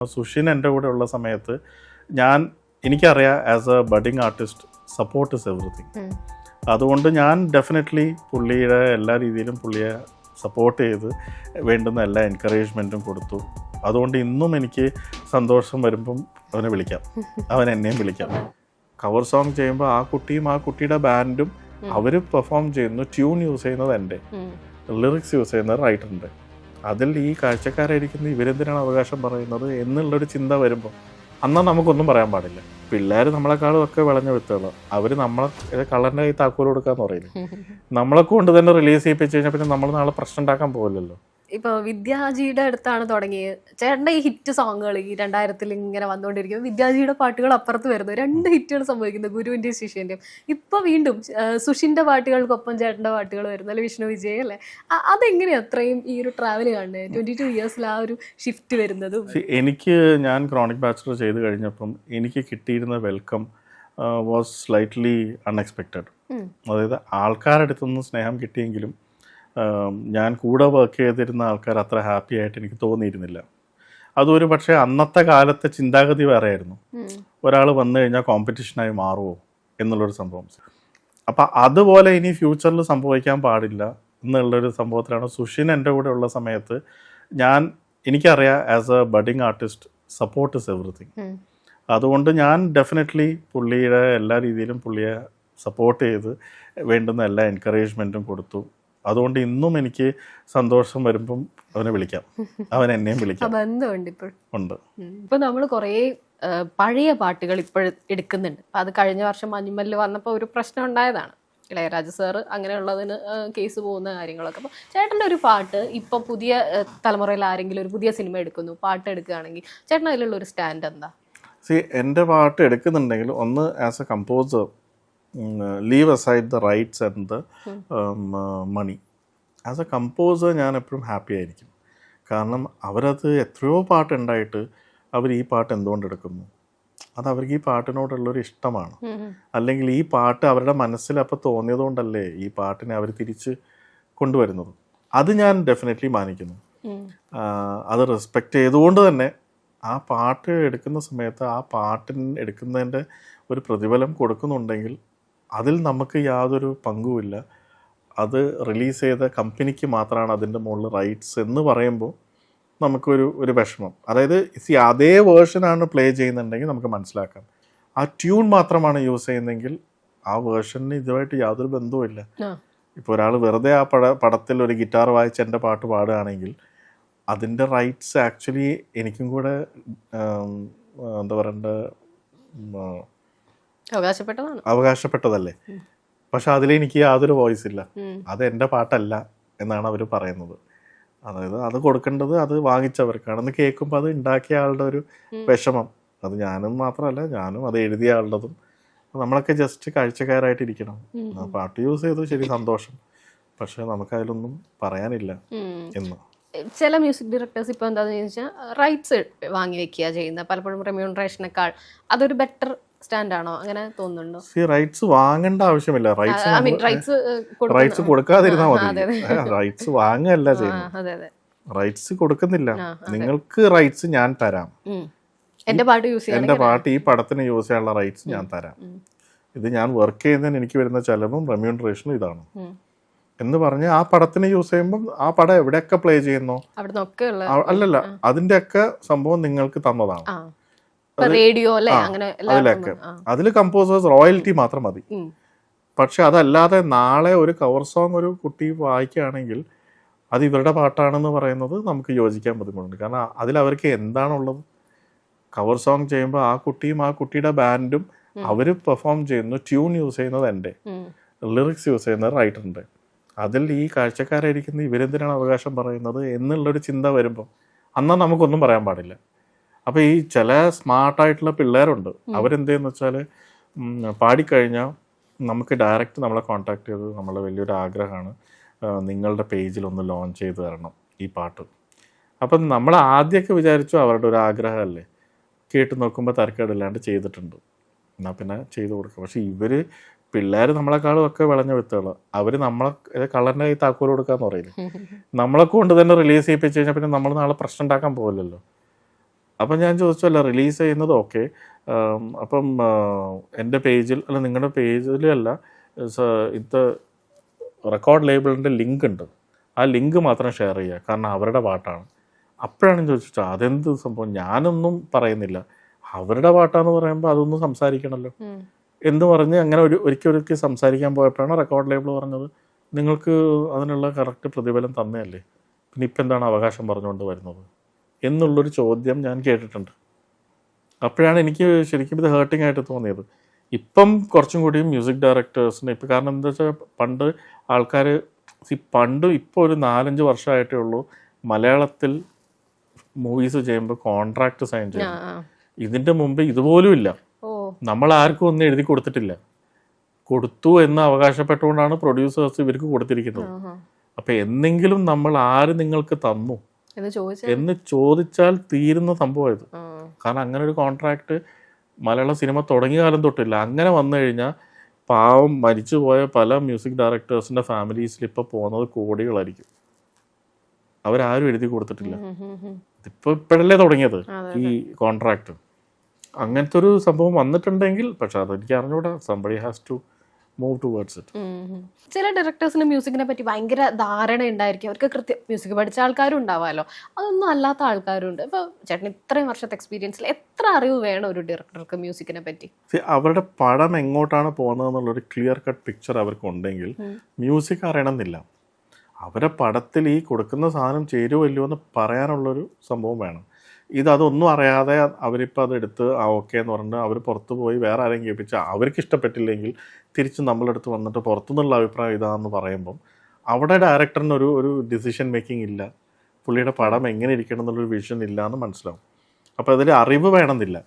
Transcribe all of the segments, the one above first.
സുഷിൻ എൻ്റെ കൂടെ ഉള്ള സമയത്ത് എനിക്കറിയാം as A budding artist support is everything. അതുകൊണ്ട് ഞാൻ ഡെഫിനറ്റ്ലി പുള്ളിയുടെ എല്ലാ രീതിയിലും പുള്ളിയെ സപ്പോർട്ട് ചെയ്ത് വേണ്ടുന്ന എല്ലാ എൻകറേജ്മെൻറ്റും കൊടുത്തു. അതുകൊണ്ട് ഇന്നും എനിക്ക് സന്തോഷം വരുമ്പം അവനെ വിളിക്കാം, അവൻ എന്നെയും വിളിക്കാം. കവർ സോങ് ചെയ്യുമ്പോൾ ആ കുട്ടിയും ആ കുട്ടിയുടെ ബാൻഡും അവർ പെർഫോം ചെയ്യുന്നു, ട്യൂൺ യൂസ് ചെയ്യുന്നത് എൻ്റെ, ലിറിക്സ് യൂസ് ചെയ്യുന്നത് റൈറ്ററിൻ്റെ. അതിൽ ഈ കാഴ്ചക്കാരായിരിക്കുന്ന ഇവരെന്തിനാണ് അവകാശം പറയുന്നത് എന്നുള്ളൊരു ചിന്ത വരുമ്പോൾ അന്നാ നമുക്കൊന്നും പറയാൻ പാടില്ല. പിള്ളേർ നമ്മളെക്കാളും ഒക്കെ വിളഞ്ഞ വിത്തുകൾ, അവർ നമ്മളെ കളറിൻ്റെ കൈ താക്കോൽ കൊടുക്കാന്ന് പറയില്ല. നമ്മളെ കൊണ്ട് തന്നെ റിലീസ് ചെയ്യിപ്പിച്ച് കഴിഞ്ഞാൽ പിന്നെ നമ്മൾ നാളെ പ്രശ്നം ഉണ്ടാക്കാൻ പോകില്ലല്ലോ. ഇപ്പൊ വിദ്യാജിയുടെ അടുത്താണ് തുടങ്ങിയത് ചേട്ടൻ്റെ ഈ ഹിറ്റ് സോങ്ങുകൾ ഈ 2000 ഇങ്ങനെ വന്നുകൊണ്ടിരിക്കുന്നത്. വിദ്യാജിയുടെ പാട്ടുകൾ അപ്പുറത്ത് വരുന്നു, 2 ഹിറ്റുകൾ സംഭവിക്കുന്നു, ഗുരുവിൻ്റെയും ശിഷ്യൻ്റെയും. ഇപ്പൊ വീണ്ടും സുഷിന്റെ പാട്ടുകൾക്കൊപ്പം ചേട്ടൻ്റെ പാട്ടുകൾ വരുന്നു, അല്ലെ വിഷ്ണു വിജയ് അല്ലേ? അതെങ്ങനെയാണ് അത്രയും ഈ ഒരു ട്രാവൽ കാണുന്നത് 22 ഇയേഴ്സിൽ ആ ഒരു ഷിഫ്റ്റ് വരുന്നതും? ഞാൻ ക്രോണിക് ബാച്ചിലർ ചെയ്ത് കഴിഞ്ഞപ്പം എനിക്ക് കിട്ടിയിരുന്ന വെൽക്കം വാസ് സ്ലൈറ്റ്ലി അൺഎക്സ്പെക്റ്റഡ്. അതായത് ആൾക്കാരുടെ അടുത്തുനിന്ന് സ്നേഹം കിട്ടിയെങ്കിലും ഞാൻ കൂടെ വർക്ക് ചെയ്തിരുന്ന ആൾക്കാർ അത്ര ഹാപ്പി ആയിട്ട് എനിക്ക് തോന്നിയിരുന്നില്ല. അതൊരു പക്ഷേ അന്നത്തെ കാലത്തെ ചിന്താഗതി വേറെ ആയിരുന്നു. ഒരാൾ വന്നു കഴിഞ്ഞാൽ കോമ്പറ്റീഷനായി മാറുമോ എന്നുള്ളൊരു സംഭവം. അപ്പം അതുപോലെ ഇനി ഫ്യൂച്ചറിൽ സംഭവിക്കാൻ പാടില്ല എന്നുള്ളൊരു സംഭവത്തിലാണ് സുഷിൻ എൻ്റെ കൂടെ ഉള്ള സമയത്ത് എനിക്കറിയാം as A budding artist support is everything. അതുകൊണ്ട് ഞാൻ ഡെഫിനറ്റ്ലി പുള്ളിയുടെ എല്ലാ രീതിയിലും പുള്ളിയെ സപ്പോർട്ട് ചെയ്ത് വേണ്ടുന്ന എല്ലാ എൻകറേജ്മെൻറ്റും കൊടുത്തു. അതുകൊണ്ട് ഇന്നും എനിക്ക് സന്തോഷം വരുമ്പം അവനെ വിളിക്കാം, അവൻ എന്നെയും വിളിക്കാം. ബന്ധമുണ്ട് ഉണ്ട്. ഇപ്പൊ നമ്മൾ കുറേ പഴയ പാട്ടുകൾ ഇപ്പോഴും എടുക്കുന്നുണ്ട്. അത് കഴിഞ്ഞ വർഷം മഞ്ഞുമല്ല് വന്നപ്പോൾ ഒരു പ്രശ്നം ഉണ്ടായതാണ്, ഇളയരാജ സാറ് അങ്ങനെയുള്ളതിന് കേസ് പോകുന്ന കാര്യങ്ങളൊക്കെ. അപ്പോൾ ചേട്ടൻ്റെ ഒരു പാട്ട് ഇപ്പോൾ പുതിയ തലമുറയിൽ ആരെങ്കിലും ഒരു പുതിയ സിനിമ എടുക്കുന്നു, പാട്ട് എടുക്കുകയാണെങ്കിൽ ചേട്ടൻ അതിലുള്ള ഒരു സ്റ്റാൻഡ് എന്താ? എൻ്റെ പാട്ട് എടുക്കുന്നുണ്ടെങ്കിൽ ഒന്ന് as a composer leave aside the rights and the money. As a composer ഞാൻ എപ്പോഴും ഹാപ്പി ആയിരിക്കും. കാരണം അവരത് എത്രയോ പാട്ടുണ്ടായിട്ട് അവർ ഈ പാട്ട് എന്തുകൊണ്ട് എടുക്കുന്നു, അത് അവർക്ക് ഈ പാട്ടിനോടുള്ളൊരു ഇഷ്ടമാണ്. അല്ലെങ്കിൽ ഈ പാട്ട് അവരുടെ മനസ്സിൽ അപ്പോൾ തോന്നിയതുകൊണ്ടല്ലേ ഈ പാട്ടിനെ അവർ തിരിച്ച് കൊണ്ടുവരുന്നത്. അത് ഞാൻ ഡെഫിനറ്റ്ലി മാനിക്കുന്നു. അത് റെസ്പെക്റ്റ് ചെയ്തുകൊണ്ട് തന്നെ ആ പാട്ട് എടുക്കുന്ന സമയത്ത് ആ പാട്ടിന് എടുക്കുന്നതിൻ്റെ ഒരു പ്രതിഫലം കൊടുക്കുന്നുണ്ടെങ്കിൽ അതിൽ നമുക്ക് യാതൊരു പങ്കുമില്ല. അത് റിലീസ് ചെയ്ത കമ്പനിക്ക് മാത്രമാണ് അതിൻ്റെ മുകളിൽ റൈറ്റ്സ് എന്ന് പറയുമ്പോൾ നമുക്കൊരു വിഷമം. അതായത് അതേ വേർഷനാണ് പ്ലേ ചെയ്യുന്നുണ്ടെങ്കിൽ നമുക്ക് മനസ്സിലാക്കാം. ആ ട്യൂൺ മാത്രമാണ് യൂസ് ചെയ്യുന്നതെങ്കിൽ ആ വേർഷന് ഇതുമായിട്ട് യാതൊരു ബന്ധവുമില്ല. ഇപ്പോൾ ഒരാൾ വെറുതെ ആ പടത്തിൽ ഒരു ഗിറ്റാർ വായിച്ച് എൻ്റെ പാട്ട് പാടുകയാണെങ്കിൽ അതിൻ്റെ റൈറ്റ്സ് ആക്ച്വലി എനിക്കും കൂടെ എന്താ പറയണ്ട അവകാശപ്പെട്ടതല്ലേ. പക്ഷെ അതിലെനിക്ക് യാതൊരു വോയിസ് ഇല്ല, അത് എൻ്റെ പാട്ടല്ല എന്നാണ് അവർ പറയുന്നത്. അതായത് അത് കൊടുക്കേണ്ടത് അത് വാങ്ങിച്ചവർക്കാണെന്ന് കേൾക്കുമ്പോൾ അത് ഉണ്ടാക്കിയ ആളുടെ ഒരു വിഷമം, അത് ഞാനും മാത്രമല്ല, ഞാനും അത് എഴുതിയ ആളുടേതും. നമ്മളൊക്കെ ജസ്റ്റ് കാഴ്ചക്കാരായിട്ടിരിക്കണം. പാട്ട് യൂസ് ചെയ്തു, ശരി, സന്തോഷം, പക്ഷെ നമുക്കതിലൊന്നും പറയാനില്ല എന്ന്. ചില മ്യൂസിക് ഡയറക്ടേഴ്സ് ഇപ്പോൾ എന്താണെന്ന് ചോദിച്ചാൽ റൈറ്റ്സ് വാങ്ങി വെക്കുക ചെയ്യുന്നത്, പലപ്പോഴും റെമ്യൂണറേഷനേക്കാൾ അതൊരു ബെറ്റർ സ്റ്റാൻഡാണോ? അങ്ങനെ തോന്നുന്നുണ്ടോ? റൈറ്റ്സ് വാങ്ങേണ്ട ആവശ്യമില്ല, റൈറ്റ്സ് കൊടുക്കാതിരുന്നാൽ മതി. റൈറ്റ്സ് വാങ്ങല്ല ചെയ്യുന്നത്, റൈറ്റ്സ് കൊടുക്കുന്നില്ല. നിങ്ങൾക്ക് റൈറ്റ്സ് ഞാൻ തരാം, എൻ്റെ പാട്ട് ഈ പടത്തിന് യൂസ് ചെയ്യാനുള്ള റൈറ്റ്സ് ഞാൻ തരാം, ഇത് ഞാൻ വർക്ക് ചെയ്യുന്നതിന് എനിക്ക് വരുന്ന ചെലവും റെമ്യൂണറേഷനും ഇതാണ് എന്ന് പറഞ്ഞ് ആ പടത്തിന് യൂസ് ചെയ്യുമ്പോൾ ആ പടം എവിടെയൊക്കെ പ്ലേ ചെയ്യുന്നോ അല്ലല്ല അതിൻ്റെയൊക്കെ സംഭവം നിങ്ങൾക്ക് തന്നതാണ്. അതിലൊക്കെ അതിൽ കമ്പോസേഴ്സ് റോയൽറ്റി മാത്രം മതി. പക്ഷെ അതല്ലാതെ നാളെ ഒരു കവർ സോങ് ഒരു കുട്ടി വായിക്കുകയാണെങ്കിൽ അത് ഇവരുടെ പാട്ടാണെന്ന് പറയുന്നത് നമുക്ക് യോജിക്കാൻ ബുദ്ധിമുട്ടുണ്ട്. കാരണം അതിൽ അവർക്ക് എന്താണുള്ളത്? കവർ സോങ് ചെയ്യുമ്പോൾ ആ കുട്ടിയും ആ കുട്ടിയുടെ ബാൻഡും അവർ പെർഫോം ചെയ്യുന്നു, ട്യൂൺ യൂസ് ചെയ്യുന്നത് എൻ്റെ, ലിറിക്സ് യൂസ് ചെയ്യുന്നത് റൈറ്ററിൻ്റെ. അതിൽ ഈ കാഴ്ചക്കാരായിരിക്കുന്ന ഇവരെന്തിനാണ് അവകാശം പറയുന്നത് എന്നുള്ളൊരു ചിന്ത വരുമ്പോൾ അന്നാ നമുക്കൊന്നും പറയാൻ പാടില്ല. അപ്പോൾ ഈ ചില സ്മാർട്ടായിട്ടുള്ള പിള്ളേരുണ്ട്, അവരെന്തെന്ന് വെച്ചാൽ പാടിക്കഴിഞ്ഞാൽ നമുക്ക് ഡയറക്റ്റ് നമ്മളെ കോൺടാക്ട് ചെയ്ത് നമ്മളെ വലിയൊരു ആഗ്രഹമാണ് നിങ്ങളുടെ പേജിലൊന്ന് ലോഞ്ച് ചെയ്ത് തരണം ഈ പാട്ട്. അപ്പം നമ്മൾ ആദ്യമൊക്കെ വിചാരിച്ചു അവരുടെ ഒരു ആഗ്രഹമല്ലേ, കേട്ട് നോക്കുമ്പോൾ തരക്കേടില്ലാണ്ട് ചെയ്തിട്ടുണ്ട്, എന്നാൽ പിന്നെ ചെയ്ത് കൊടുക്കുക. പക്ഷെ ഇവർ പിള്ളേർ നമ്മളെക്കാളും ഒക്കെ വിളഞ്ഞ വിത്തുകൾ, അവർ നമ്മളെ കളറിൻ്റെ കൈ താക്കോൽ കൊടുക്കാന്ന് പറയില്ല. നമ്മളെ കൊണ്ട് തന്നെ റിലീസ് ചെയ്യിപ്പിച്ച് കഴിഞ്ഞാൽ പിന്നെ നമ്മൾ നാളെ പ്രശ്നം ഉണ്ടാക്കാൻ പോകില്ലല്ലോ. അപ്പം ഞാൻ ചോദിച്ചല്ല റിലീസ് ചെയ്യുന്നത് ഓക്കെ, അപ്പം എൻ്റെ പേജിൽ അല്ല നിങ്ങളുടെ പേജിലല്ല ഇത് റെക്കോർഡ് ലേബിളിൻ്റെ ലിങ്ക് ഉണ്ട്, ആ ലിങ്ക് മാത്രം ഷെയർ ചെയ്യുക, കാരണം അവരുടെ പാട്ടാണ്. അപ്പോഴാണ് ചോദിച്ചിട്ട് അതെന്ത് സംഭവം, ഞാനൊന്നും പറയുന്നില്ല, അവരുടെ പാട്ടാന്ന് പറയുമ്പോൾ അതൊന്നും സംസാരിക്കണമല്ലോ എന്ന് പറഞ്ഞ് അങ്ങനെ ഒരിക്കൽ സംസാരിക്കാൻ പോയപ്പോഴാണ് റെക്കോർഡ് ലേബിൾ പറഞ്ഞത് നിങ്ങൾക്ക് അതിനുള്ള കറക്റ്റ് പ്രതിഫലം തന്നെയല്ലേ, പിന്നെ ഇപ്പം എന്താണ് അവകാശം പറഞ്ഞുകൊണ്ട് വരുന്നത് എന്നുള്ളൊരു ചോദ്യം ഞാൻ കേട്ടിട്ടുണ്ട്. അപ്പോഴാണ് എനിക്ക് ശരിക്കും ഇത് ഹേർട്ടിംഗ് ആയിട്ട് തോന്നിയത്. ഇപ്പം കുറച്ചും കൂടി മ്യൂസിക് ഡയറക്ടേഴ്സിന് ഇപ്പം, കാരണം എന്താ വെച്ചാൽ പണ്ട് ആൾക്കാർ പണ്ട് ഇപ്പോൾ ഒരു 4-5 വർഷമായിട്ടേ ഉള്ളൂ മലയാളത്തിൽ മൂവീസ് ചെയ്യുമ്പോൾ കോൺട്രാക്ട് സൈൻ ചെയ്യും. ഇതിൻ്റെ മുമ്പ് ഇതുപോലും ഇല്ല, നമ്മൾ ആർക്കും ഒന്നും എഴുതി കൊടുത്തിട്ടില്ല. കൊടുത്തു എന്ന് അവകാശപ്പെട്ടുകൊണ്ടാണ് പ്രൊഡ്യൂസേഴ്സ് ഇവർക്ക് കൊടുത്തിരിക്കുന്നത്. അപ്പം എന്തെങ്കിലും നമ്മൾ ആര് നിങ്ങൾക്ക് തന്നു എന്ന് ചോദിച്ചാൽ തീരുന്ന സംഭവം ഇത്. കാരണം അങ്ങനെ ഒരു കോൺട്രാക്ട് മലയാള സിനിമ തുടങ്ങിയ കാലം തൊട്ടില്ല. അങ്ങനെ വന്നു കഴിഞ്ഞാൽ പാവം മരിച്ചുപോയ പല മ്യൂസിക് ഡയറക്ടേഴ്സിൻ്റെ ഫാമിലീസിൽ ഇപ്പോൾ പോകുന്നത് കോടികളായിരിക്കും. അവരാരും എഴുതി കൊടുത്തിട്ടില്ല. ഇപ്പോഴല്ലേ തുടങ്ങിയത് ഈ കോൺട്രാക്ട്. അങ്ങനത്തെ ഒരു സംഭവം വന്നിട്ടുണ്ടെങ്കിൽ, പക്ഷെ അതെനിക്ക് അറിഞ്ഞൂടാ, somebody has to move towards it. ചില ഡയറക്ടേഴ്സിന് മ്യൂസിക്കിനെ പറ്റി ഭയങ്കര ധാരണ ഉണ്ടായിരിക്കും, അവർക്ക് കൃത്യം മ്യൂസിക് പഠിച്ച ആൾക്കാരും ഉണ്ടാവാമല്ലോ, അതൊന്നും അല്ലാത്ത ആൾക്കാരുണ്ട്. ഇപ്പോൾ ചേട്ടൻ ഇത്രയും വർഷത്തെ എക്സ്പീരിയൻസിൽ എത്ര അറിവ് വേണം ഒരു ഡയറക്ടർക്ക് മ്യൂസിക്കിനെ പറ്റി? അവരുടെ പടം എങ്ങോട്ടാണ് പോകുന്നത് എന്നുള്ളൊരു ക്ലിയർ കട്ട് പിക്ചർ അവർക്കുണ്ടെങ്കിൽ മ്യൂസിക് അറിയണമെന്നില്ല. അവരുടെ പടത്തിൽ ഈ കൊടുക്കുന്ന സാധനം ചേരുവോ ഇല്ലയോ എന്ന് പറയാനുള്ളൊരു സംഭവം വേണം. അതൊന്നും അറിയാതെ അവരിപ്പോൾ അതെടുത്ത് ഓക്കെ എന്ന് പറഞ്ഞിട്ട് അവർ പുറത്ത് പോയി വേറെ ആരെയും കേൾപ്പിച്ചാൽ അവർക്ക് ഇഷ്ടപ്പെട്ടില്ലെങ്കിൽ തിരിച്ച് നമ്മളെടുത്ത് വന്നിട്ട് പുറത്തുനിന്നുള്ള അഭിപ്രായം ഇതാണെന്ന് പറയുമ്പം അവിടെ ഡയറക്ടറിന് ഒരു ഡിസിഷൻ മേക്കിംഗ് ഇല്ല, പുള്ളിയുടെ പടം എങ്ങനെ ഇരിക്കണം എന്നുള്ളൊരു വിഷൻ ഇല്ല എന്ന് മനസ്സിലാവും. അപ്പോൾ അതിൽ അറിവ് വേണമെന്നില്ല,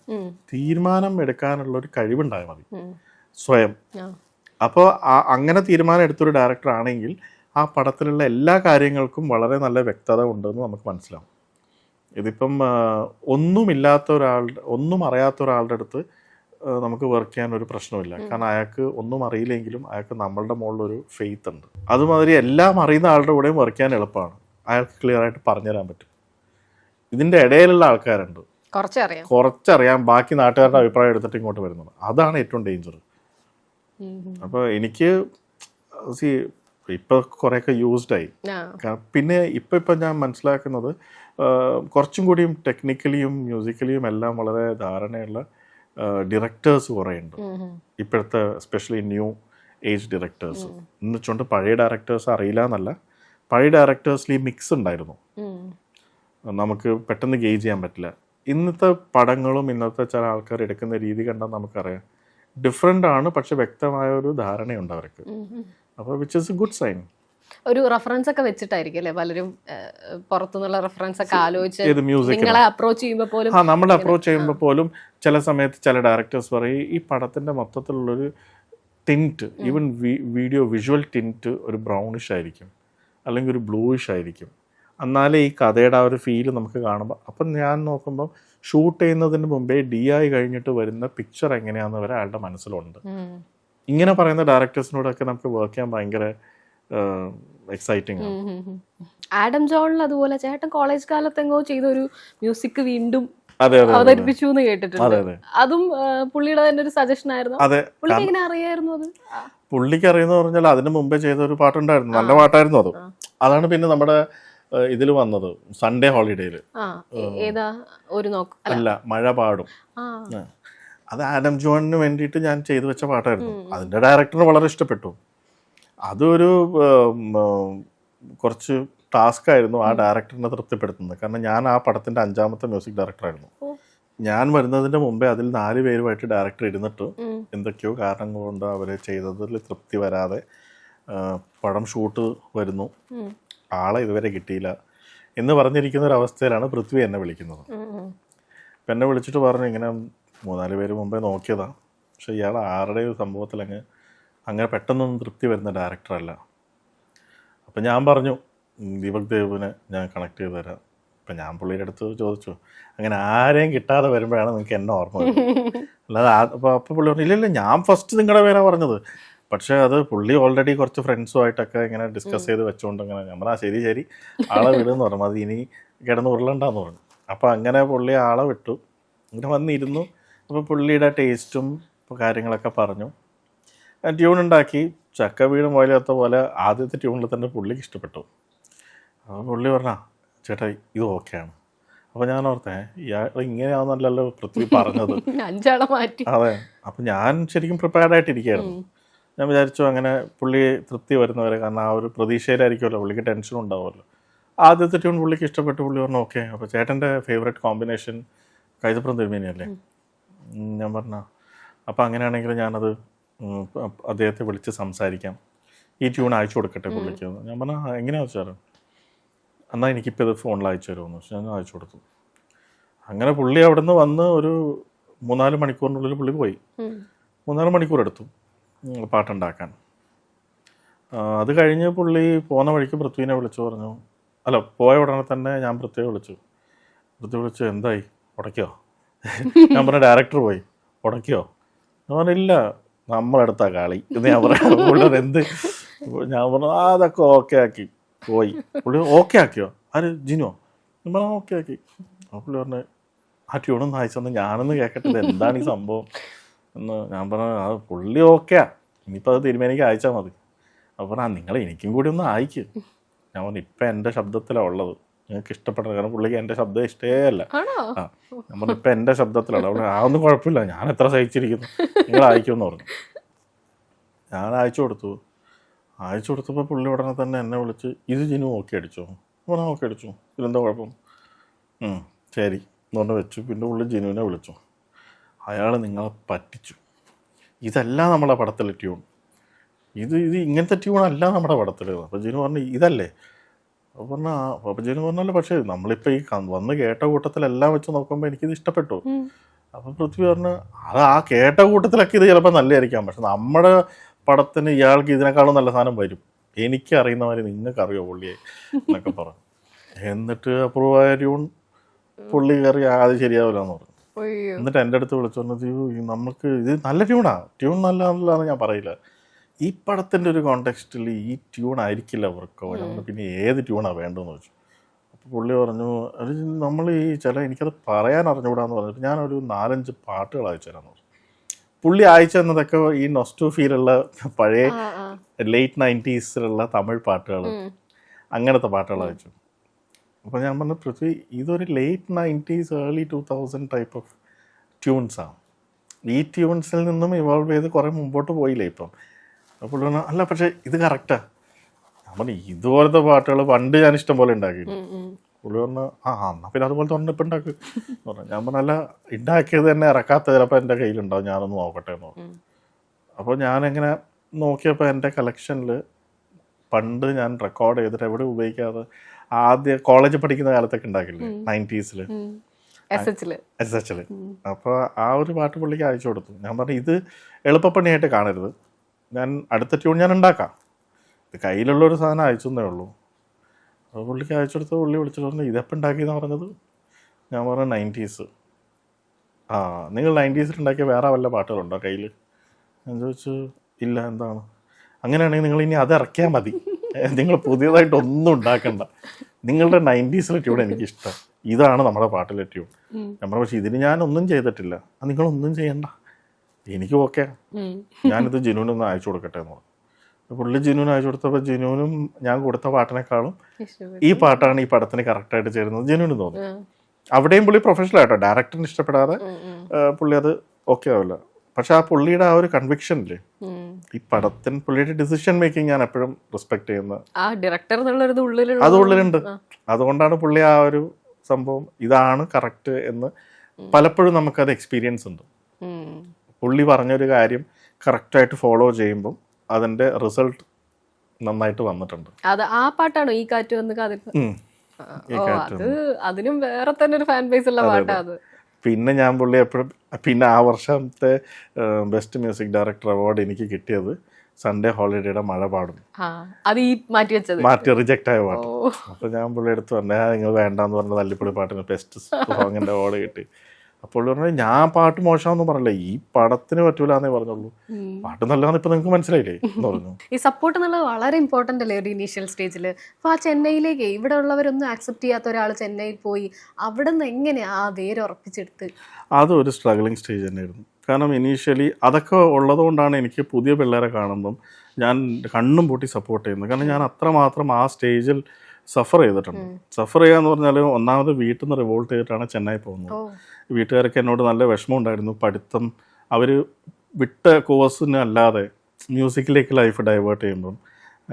തീരുമാനം എടുക്കാനുള്ളൊരു കഴിവുണ്ടായാൽ മതി സ്വയം. അപ്പോൾ അങ്ങനെ തീരുമാനം എടുത്തൊരു ഡയറക്ടർ ആണെങ്കിൽ ആ പടത്തിലുള്ള എല്ലാ കാര്യങ്ങൾക്കും വളരെ നല്ല വ്യക്തത ഉണ്ടെന്ന് നമുക്ക് മനസ്സിലാവും. ഇതിപ്പം ഒന്നുമില്ലാത്ത ഒരാളുടെ, ഒന്നും അറിയാത്ത ഒരാളുടെ അടുത്ത് നമുക്ക് വർക്ക് ചെയ്യാൻ ഒരു പ്രശ്നമില്ല. കാരണം അയാൾക്ക് ഒന്നും അറിയില്ലെങ്കിലും അയാൾക്ക് നമ്മളുടെ മുകളിലൊരു ഫെയ്ത്ത് ഉണ്ട്. അതുമാതിരി എല്ലാം അറിയുന്ന ആളുടെ കൂടെയും വർക്ക് ചെയ്യാൻ എളുപ്പമാണ്, അയാൾക്ക് ക്ലിയർ ആയിട്ട് പറഞ്ഞുതരാൻ പറ്റും. ഇതിൻ്റെ ഇടയിലുള്ള ആൾക്കാരുണ്ട്, കുറച്ചറിയാം, ബാക്കി നാട്ടുകാരുടെ അഭിപ്രായം എടുത്തിട്ട് ഇങ്ങോട്ട് വരുന്നത്, അതാണ് ഏറ്റവും ഡേഞ്ചർ. അപ്പോൾ എനിക്ക് ഇപ്പം കുറേയൊക്കെ യൂസ്ഡായി. പിന്നെ ഇപ്പം ഞാൻ മനസ്സിലാക്കുന്നത് കുറച്ചും കൂടിയും ടെക്നിക്കലിയും മ്യൂസിക്കലിയും എല്ലാം വളരെ ധാരണയുള്ള ഡിറക്ടേഴ്സ് കുറേ ഉണ്ട് ഇപ്പോഴത്തെ, എസ്പെഷ്യലി ന്യൂ ഏജ് ഡിറക്ടേഴ്സ്. എന്ന് വെച്ചുകൊണ്ട് പഴയ ഡയറക്ടേഴ്സ് അറിയില്ല എന്നല്ല, പഴയ ഡയറക്ടേഴ്സിൽ ഈ മിക്സ് ഉണ്ടായിരുന്നു, നമുക്ക് പെട്ടെന്ന് ഗേജ് ചെയ്യാൻ പറ്റില്ല. ഇന്നത്തെ പടങ്ങളും ഇന്നത്തെ ചില ആൾക്കാർ എടുക്കുന്ന രീതി കണ്ടാൽ നമുക്കറിയാം ഡിഫറെൻ്റ് ആണ്, പക്ഷെ വ്യക്തമായ ഒരു ധാരണയുണ്ട് അവർക്ക്. അപ്പോൾ which is a good sign. ഒരു റെഫറൻസ് ഒക്കെ വെച്ചിട്ടായിരിക്കും അല്ലേ പലരും പുറത്തുനിന്നുള്ള റെഫറൻസ് ഒക്കെ ആലോചിച്ച് നിങ്ങളെ അപ്രോച്ച് ചെയ്യുമ്പോൾ പോലും, നമ്മൾ അപ്രോച്ച് ചെയ്യുമ്പോൾ പോലും ചില സമയത്ത് ചില ഡയറക്ടേഴ്സ് പറയും ഈ പടത്തിൻ്റെ മൊത്തത്തിലുള്ളൊരു ടിൻറ്റ്, ഈവൻ വിഷ്വൽ ടിൻറ്റ് ഒരു ബ്രൗണിഷ് ആയിരിക്കും അല്ലെങ്കിൽ ഒരു ബ്ലൂയിഷ് ആയിരിക്കും, എന്നാലേ ഈ കഥയുടെ ആ ഒരു ഫീല് നമുക്ക് കാണുമ്പോൾ. അപ്പം ഞാൻ നോക്കുമ്പോൾ ഷൂട്ട് ചെയ്യുന്നതിന് മുമ്പേ DI കഴിഞ്ഞിട്ട് വരുന്ന പിക്ചർ എങ്ങനെയാണെന്ന് വരെ അയാളുടെ മനസ്സിലുണ്ട്. ഇങ്ങനെ പറയുന്ന ഡയറക്ടേഴ്സിനോടൊക്കെ നമുക്ക് വർക്ക് ചെയ്യാൻ ഭയങ്കര എക്സൈറ്റിംഗ് ആണ്. ആഡം ജോണിൽ അതുപോലെ ചേട്ടൻ കോളേജ് കാലത്തെങ്ങോ ചെയ്തൊരു മ്യൂസിക് വീണ്ടും അവതരിപ്പിച്ചു എന്ന് കേട്ടിട്ടുണ്ട്. അതും പുള്ളിയുടെ തന്നെ ഒരു സജഷൻ ആയിരുന്നു. പുള്ളിക്ക് എങ്ങനെ അറിയായിരുന്നു അത്? പുള്ളിക്ക് അറിയുന്ന പറഞ്ഞാൽ അതിന് മുമ്പേ ചെയ്ത ഒരു പാട്ടുണ്ടായിരുന്നു, നല്ല പാട്ടായിരുന്നു അത്. അതാണ് പിന്നെ നമ്മുടെ ഇതിൽ വന്നത് സൺഡേ ഹോളിഡേയിൽ. അല്ല, മഴ പാടും. അത് ആഡം ജോണിന് വേണ്ടിയിട്ട് ഞാൻ ചെയ്തു വെച്ച പാട്ടായിരുന്നു. അതിൻ്റെ ഡയറക്ടറിന് വളരെ ഇഷ്ടപ്പെട്ടു. അതൊരു കുറച്ച് ടാസ്ക് ആയിരുന്നു ആ ഡയറക്ടറിനെ തൃപ്തിപ്പെടുത്തുന്നത്. കാരണം ഞാൻ ആ പടത്തിൻ്റെ 5ാമത്തെ മ്യൂസിക് ഡയറക്ടറായിരുന്നു. ഞാൻ വരുന്നതിൻ്റെ മുമ്പേ അതിൽ 4 പേരുമായിട്ട് ഡയറക്ടർ ഇരുന്നിട്ട് എന്തൊക്കെയോ കാരണങ്ങൾ കൊണ്ട് അവർ ചെയ്തതിൽ തൃപ്തി വരാതെ പടം ഷൂട്ട് വരുന്നു, ആളെ ഇതുവരെ കിട്ടിയില്ല എന്ന് പറഞ്ഞിരിക്കുന്ന ഒരു അവസ്ഥയിലാണ് പൃഥ്വി എന്നെ വിളിക്കുന്നത്. അപ്പം എന്നെ വിളിച്ചിട്ട് പറഞ്ഞു ഇങ്ങനെ 3-4 പേര് മുമ്പേ നോക്കിയതാണ്, പക്ഷെ ഇയാൾ ആരുടെയും സംഭവത്തിൽ അങ്ങനെ പെട്ടെന്നൊന്നും തൃപ്തി വരുന്ന ഡയറക്ടറല്ല. അപ്പം ഞാൻ പറഞ്ഞു ദീപക് ദേവിനെ ഞാൻ കണക്ട് ചെയ്ത് തരാം. അപ്പം ഞാൻ പുള്ളിയുടെ അടുത്ത് ചോദിച്ചു അങ്ങനെ ആരെയും കിട്ടാതെ വരുമ്പോഴാണ് നിങ്ങൾക്ക് എന്നെ ഓർമ്മ വരുന്നത്, അല്ലാതെ അപ്പോൾ പുള്ളി പറഞ്ഞു ഇല്ല ഞാൻ ഫസ്റ്റ് നിങ്ങളുടെ പേരാണ് പറഞ്ഞത്. പക്ഷേ അത് പുള്ളി ഓൾറെഡി കുറച്ച് ഫ്രണ്ട്സുമായിട്ടൊക്കെ ഇങ്ങനെ ഡിസ്കസ് ചെയ്ത് വെച്ചുകൊണ്ട് അങ്ങനെ നമ്മൾ ശരി ആളെ വിടുമെന്ന് പറഞ്ഞു, അത് ഇനി കിടന്ന് ഉരുളണ്ടെന്ന് പറഞ്ഞു. അപ്പോൾ അങ്ങനെ പുള്ളി ആളെ വിട്ടു. അങ്ങനെ വന്നിരുന്നു. അപ്പോൾ പുള്ളിയുടെ ടേസ്റ്റും കാര്യങ്ങളൊക്കെ പറഞ്ഞു. ട്യൂൺ ഉണ്ടാക്കി. ചക്ക വീണ് പോലെത്ത പോലെ ആദ്യത്തെ ട്യൂണിൽ തന്നെ പുള്ളിക്ക് ഇഷ്ടപ്പെട്ടു. അപ്പോൾ പുള്ളി പറഞ്ഞാ ചേട്ടാ ഇത് ഓക്കെയാണ്. അപ്പോൾ ഞാൻ ഓർത്തേ ഇയാൾ ഇങ്ങനെയാണെന്നല്ലല്ലോ പൃഥ്വി പറഞ്ഞത്. 5 ആളെ മാറ്റി. അതെ. അപ്പം ഞാൻ ശരിക്കും പ്രിപ്പയർഡ് ആയിട്ടിരിക്കുകയായിരുന്നു. ഞാൻ വിചാരിച്ചു അങ്ങനെ പുള്ളി തൃപ്തി വരുന്നവരെ, കാരണം ആ ഒരു പ്രതീക്ഷയിലായിരിക്കുമല്ലോ, പുള്ളിക്ക് ടെൻഷൻ ഉണ്ടാവുമല്ലോ. ആദ്യത്തെ ട്യൂൺ പുള്ളിക്ക് ഇഷ്ടപ്പെട്ടു. പുള്ളി പറഞ്ഞു ഓക്കെ. അപ്പോൾ ചേട്ടൻ്റെ ഫേവറേറ്റ് കോമ്പിനേഷൻ കൈതപ്രം തിരുമേനിയല്ലേ? ഞാൻ പറഞ്ഞ അപ്പോൾ അങ്ങനെയാണെങ്കിൽ ഞാനത് അദ്ദേഹത്തെ വിളിച്ച് സംസാരിക്കാം, ഈ ട്യൂൺ അയച്ചു കൊടുക്കട്ടെ പുള്ളിക്ക്. ഞാൻ പറഞ്ഞാൽ എങ്ങനെയാ വെച്ചാൽ എന്നാൽ എനിക്കിപ്പോൾ ഇത് ഫോണിൽ അയച്ചു തരുമെന്ന് വെച്ചാൽ ഞാൻ അയച്ചു കൊടുത്തു. അങ്ങനെ പുള്ളി അവിടെ നിന്ന് വന്ന് ഒരു 3-4 മണിക്കൂറിനുള്ളിൽ പുള്ളി പോയി. 3-4 മണിക്കൂർ എടുത്തു പാട്ടുണ്ടാക്കാൻ. അത് കഴിഞ്ഞ് പുള്ളി പോകുന്ന വഴിക്ക് പൃഥ്വിനെ വിളിച്ചു പറഞ്ഞു, അല്ല പോയ ഉടനെ തന്നെ ഞാൻ പൃഥ്വിയെ വിളിച്ചു. എന്തായി ഉടയ്ക്കോ? ഞാൻ പറഞ്ഞ ഡയറക്ടർ പോയി ഉടയ്ക്കോ? ഞാൻ പറഞ്ഞില്ല, നമ്മളെടുത്താ കളി എന്ന് ഞാൻ പറയാം. പുള്ളി എന്ത്? ഞാൻ പറഞ്ഞു അതൊക്കെ ഓക്കെ ആക്കി പോയി. പുള്ളി ഓക്കെ ആക്കിയോ? ആര് ജിനോ? ഞാൻ പറഞ്ഞാൽ ഓക്കെ ആക്കി. അപ്പോൾ പുള്ളി പറഞ്ഞു ആ ട്യൂണൊന്ന് അയച്ചൊന്ന് ഞാനൊന്ന് കേൾക്കട്ടെ, ഇത് എന്താണ് ഈ സംഭവം എന്ന്. ഞാൻ പറഞ്ഞു അത് പുള്ളി ഓക്കെയാ, ഇനിയിപ്പോൾ അത് തിരുമേനിക്ക് അയച്ചാൽ മതി. അപ്പോൾ പറഞ്ഞാൽ നിങ്ങൾ എനിക്കും കൂടി ഒന്ന് അയക്ക്. ഞാൻ പറഞ്ഞു ഇപ്പം എൻ്റെ ശബ്ദത്തിലാണ് ഉള്ളത്, നിങ്ങൾക്ക് ഇഷ്ടപ്പെടണം, കാരണം പുള്ളിക്ക് എൻ്റെ ശബ്ദം ഇഷ്ടേ അല്ല. ആ ഞാൻ പറഞ്ഞു ഇപ്പം എൻ്റെ ശബ്ദത്തിലാണ്. അവിടെ ആ ഒന്നും കുഴപ്പമില്ല, ഞാൻ എത്ര സഹിച്ചിരിക്കുന്നു, നിങ്ങൾ അയക്കുമെന്ന് പറഞ്ഞു. ഞാൻ അയച്ചു കൊടുത്തപ്പോൾ പുള്ളി ഉടനെ തന്നെ എന്നെ വിളിച്ച് ഇത് ജിനു ഓക്കെ അടിച്ചോ? പറഞ്ഞാൽ ഓക്കെ അടിച്ചു, ഇതിലെന്താ കുഴപ്പം? ശരി എന്ന് പറഞ്ഞ് വെച്ചു. പിന്നെ പുള്ളി ജിനുവിനെ വിളിച്ചു. അയാൾ നിങ്ങളെ പറ്റിച്ചു, ഇതല്ല നമ്മുടെ പടത്തിലെ ട്യൂൺ, ഇത് ഇങ്ങനത്തെ ട്യൂണല്ല നമ്മുടെ പടത്തിൽ. അപ്പോൾ ജിനു പറഞ്ഞു ഇതല്ലേ? അപ്പോൾ ജിനു പറഞ്ഞല്ലോ പക്ഷേ നമ്മളിപ്പോൾ ഈ വന്ന് കേട്ട കൂട്ടത്തിലെല്ലാം വെച്ച് നോക്കുമ്പോൾ എനിക്കിത് ഇഷ്ടപ്പെട്ടു. അപ്പോൾ പൃഥ്വി പറഞ്ഞു അത് ആ കേട്ട കൂട്ടത്തിലൊക്കെ ഇത് ചിലപ്പോൾ നല്ലതായിരിക്കാം, പക്ഷെ നമ്മുടെ പടത്തിന് ഇയാൾക്ക് ഇതിനേക്കാളും നല്ല സാധനം വരും, എനിക്ക് അറിയുന്ന മാതിരി നിങ്ങൾക്ക് അറിയോ പുള്ളിയെ എന്നൊക്കെ പറഞ്ഞു. എന്നിട്ട് അപ്രൂവ് ആയ ട്യൂൺ പുള്ളി കയറി അത് ശരിയാവില്ല എന്ന് പറഞ്ഞു. എന്നിട്ട് എൻ്റെ അടുത്ത് വിളിച്ചു പറഞ്ഞു നമുക്ക് ഇത് നല്ല ട്യൂൺ നല്ലതാണെന്ന് ഞാൻ പറയില്ല, ഈ പടത്തിൻ്റെ ഒരു കോണ്ടെക്സ്റ്റിൽ ഈ ട്യൂൺ ആയിരിക്കില്ല അവർക്ക്, പിന്നെ ഏത് ട്യൂണാണ് വേണ്ടതെന്ന് വെച്ചു. അപ്പോൾ പുള്ളി പറഞ്ഞു അത് നമ്മൾ ഈ എനിക്കത് പറയാൻ അറിഞ്ഞുകൂടാന്ന് പറഞ്ഞിട്ട് ഞാനൊരു 4-5 പാട്ടുകൾ അയച്ചു തരാമെന്ന് പറഞ്ഞു. പുള്ളി അയച്ചു തന്നതൊക്കെ ഈ നൊസ്റ്റു ഫീലുള്ള പഴയ ലേറ്റ് 90s തമിഴ് പാട്ടുകൾ, അങ്ങനത്തെ പാട്ടുകൾ അയച്ചു. അപ്പോൾ ഞാൻ പറഞ്ഞു പൃഥ്വി ഇതൊരു late 90s early 2000 type of ട്യൂൺസാണ്, ഈ ട്യൂൺസിൽ നിന്നും ഇവോൾവ് ചെയ്ത് കുറേ മുമ്പോട്ട് പോയില്ലേ ഇപ്പം. അപ്പോൾ പുള്ളി പറഞ്ഞു അല്ല പക്ഷേ ഇത് കറക്റ്റാണ്. ഞാൻ പറഞ്ഞു ഇതുപോലത്തെ പാട്ടുകൾ പണ്ട് ഞാൻ ഇഷ്ടം പോലെ ഉണ്ടാക്കി. പുള്ളി പറഞ്ഞു എന്നാൽ പിന്നെ അതുപോലത്തെ ഒന്നും ഇപ്പം ഉണ്ടാക്കി പറഞ്ഞു. ഞാൻ പറഞ്ഞു അല്ല ഉണ്ടാക്കിയത് തന്നെ ഇറക്കാത്ത ചിലപ്പോൾ എൻ്റെ കയ്യിലുണ്ടാവും, ഞാനൊന്ന് നോക്കട്ടെ എന്ന് പറഞ്ഞു. അപ്പോൾ ഞാനെങ്ങനെ നോക്കിയപ്പോൾ എൻ്റെ കളക്ഷനിൽ പണ്ട് ഞാൻ റെക്കോർഡ് ചെയ്തിട്ട് എവിടെ ഉപയോഗിക്കാതെ ആദ്യം കോളേജിൽ പഠിക്കുന്ന കാലത്തൊക്കെ ഉണ്ടാക്കില്ലേ 90s SH. അപ്പോൾ ആ ഒരു പാട്ട് പുള്ളിക്ക് അയച്ചു കൊടുത്തു. ഞാൻ പറഞ്ഞു ഇത് എളുപ്പപ്പണിയായിട്ട് കാണരുത്, ഞാൻ അടുത്ത ട്യൂൺ ഞാൻ ഉണ്ടാക്കാം, ഇത് കയ്യിലുള്ളൊരു സാധനം അയച്ചെന്നേ ഉള്ളൂ. അപ്പോൾ പുള്ളിക്ക് അയച്ചു കൊടുത്ത് പുള്ളി വിളിച്ചിട്ട് പറഞ്ഞു ഇതെപ്പോൾ ഉണ്ടാക്കിയെന്ന് പറഞ്ഞത്? ഞാൻ പറഞ്ഞു 90s. നിങ്ങൾ 90s ഉണ്ടാക്കിയ വേറെ വല്ല പാട്ടുകളുണ്ടോ കയ്യിൽ? ഞാൻ ചോദിച്ചു ഇല്ല, എന്താണ്? അങ്ങനെയാണെങ്കിൽ നിങ്ങൾ ഇനി അത് ഇറക്കിയാൽ മതി, നിങ്ങൾ പുതിയതായിട്ടൊന്നും ഉണ്ടാക്കണ്ട, നിങ്ങളുടെ 90s ട്യൂൺ എനിക്കിഷ്ടം, ഇതാണ് നമ്മുടെ പാട്ടിലെ ട്യൂൺ. നമ്മൾ പക്ഷേ ഇതിന് ഞാനൊന്നും ചെയ്തിട്ടില്ല, നിങ്ങളൊന്നും ചെയ്യണ്ട, എനിക്ക് ഓക്കെ, ഞാനിത് ജിനുവിനൊന്ന് അയച്ചു കൊടുക്കട്ടെ എന്ന് പറഞ്ഞു. പുള്ളി ജിനുവിന് അയച്ചു കൊടുത്തപ്പോൾ ജിനുവിനും ഞാൻ കൊടുത്ത പാട്ടിനേക്കാളും ഈ പാട്ടാണ് ഈ പടത്തിന് കറക്റ്റായിട്ട് ചേരുന്നത് ജിനുവിന് തോന്നി. അവിടെയും പുള്ളി പ്രൊഫഷണൽ ആയിട്ടോ, ഡയറക്ടറിന് ഇഷ്ടപ്പെടാതെ പുള്ളി അത് ഓക്കെ ആവില്ല. പക്ഷെ ആ പുള്ളിയുടെ ആ ഒരു കൺവിക്ഷനില്ലേ ഈ പടത്തിന്, പുള്ളിയുടെ ഡിസിഷൻ മേക്കിംഗ് ഞാൻ എപ്പോഴും റെസ്പെക്ട് ചെയ്യുന്നത്. അത് ഉള്ളിലുണ്ട്. അതുകൊണ്ടാണ് പുള്ളി ആ ഒരു സംഭവം ഇതാണ് കറക്റ്റ് എന്ന് പലപ്പോഴും നമുക്കത് എക്സ്പീരിയൻസ് ഉണ്ട്. പുള്ളി പറഞ്ഞൊരു കാര്യം കറക്റ്റായിട്ട് ഫോളോ ചെയ്യുമ്പം അതിന്റെ റിസൾട്ട് നന്നായിട്ട് വന്നിട്ടുണ്ട്. അത് ആ പാട്ടാണോ ഈ കാറ്റ് വന്ന് കാതിൽ? അതിനും വേറെ തന്നെ ഒരു ഫാൻ ബേസ് ഉള്ള പാട്ടാണ്. പിന്നെ ഞാൻ പുള്ളി എപ്പോഴും, പിന്നെ ആ വർഷത്തെ ബെസ്റ്റ് മ്യൂസിക് ഡയറക്ടർ അവാർഡ് എനിക്ക് കിട്ടിയത് സൺഡേ ഹോളിഡേയുടെ മഴ പാടും, മാറ്റി റിജക്റ്റ് ആയ പാട്ട്. അപ്പോൾ ഞാൻ പുള്ളി എടുത്ത് പറഞ്ഞാൽ നിങ്ങൾ വേണ്ടാന്ന് പറഞ്ഞ തല്ലിപ്പൊളി പാട്ടിന് ബെസ്റ്റ് സോങ്ങിൻ്റെ അവാർഡ് കിട്ടി. അപ്പോൾ പറഞ്ഞു ഞാൻ പാട്ട് മോശമാണെന്ന് പറഞ്ഞില്ല, ഈ പടത്തിന് പറ്റൂല എന്നേ പറഞ്ഞുള്ളൂ, പാട്ട് നല്ലതാന്ന് ഇപ്പൊ നിങ്ങൾക്ക് മനസ്സിലായില്ലേ എന്ന് പറഞ്ഞു. ഈ സപ്പോർട്ട് എന്നുള്ളത് വളരെ ഇമ്പോർട്ടൻ്റ് അല്ലേ ഒരു ഇനീഷ്യൽ സ്റ്റേജിൽ. അപ്പോൾ ആ ചെന്നൈയിലേക്ക് ഇവിടെ ഉള്ളവരൊന്നും ആക്സെപ്റ്റ് ചെയ്യാത്ത ഒരാൾ ചെന്നൈയിൽ പോയി അവിടെ നിന്ന് എങ്ങനെയാ ആ വേര് ഉറപ്പിച്ചെടുത്ത്? അതൊരു സ്ട്രഗ്ലിങ് സ്റ്റേജ് തന്നെയായിരുന്നു. കാരണം ഇനീഷ്യലി അതൊക്കെ ഉള്ളതുകൊണ്ടാണ് എനിക്ക് പുതിയ പിള്ളേരെ കാണുമ്പം ഞാൻ കണ്ണും പൂട്ടി സപ്പോർട്ട് ചെയ്യുന്നത്. കാരണം ഞാൻ അത്രമാത്രം ആ സ്റ്റേജിൽ സഫർ ചെയ്തിട്ടുണ്ട്. സഫർ ചെയ്യാന്ന് പറഞ്ഞാൽ ഒന്നാമത് വീട്ടിൽ നിന്ന് റിവോൾട്ട് ചെയ്തിട്ടാണ് ചെന്നൈ പോകുന്നത്. വീട്ടുകാർക്ക് എന്നോട് നല്ല വിഷമം ഉണ്ടായിരുന്നു. പഠിത്തം അവർ വിട്ട കോഴ്സിന് അല്ലാതെ മ്യൂസിക്കിലേക്ക് ലൈഫ് ഡൈവേർട്ട് ചെയ്യുമ്പം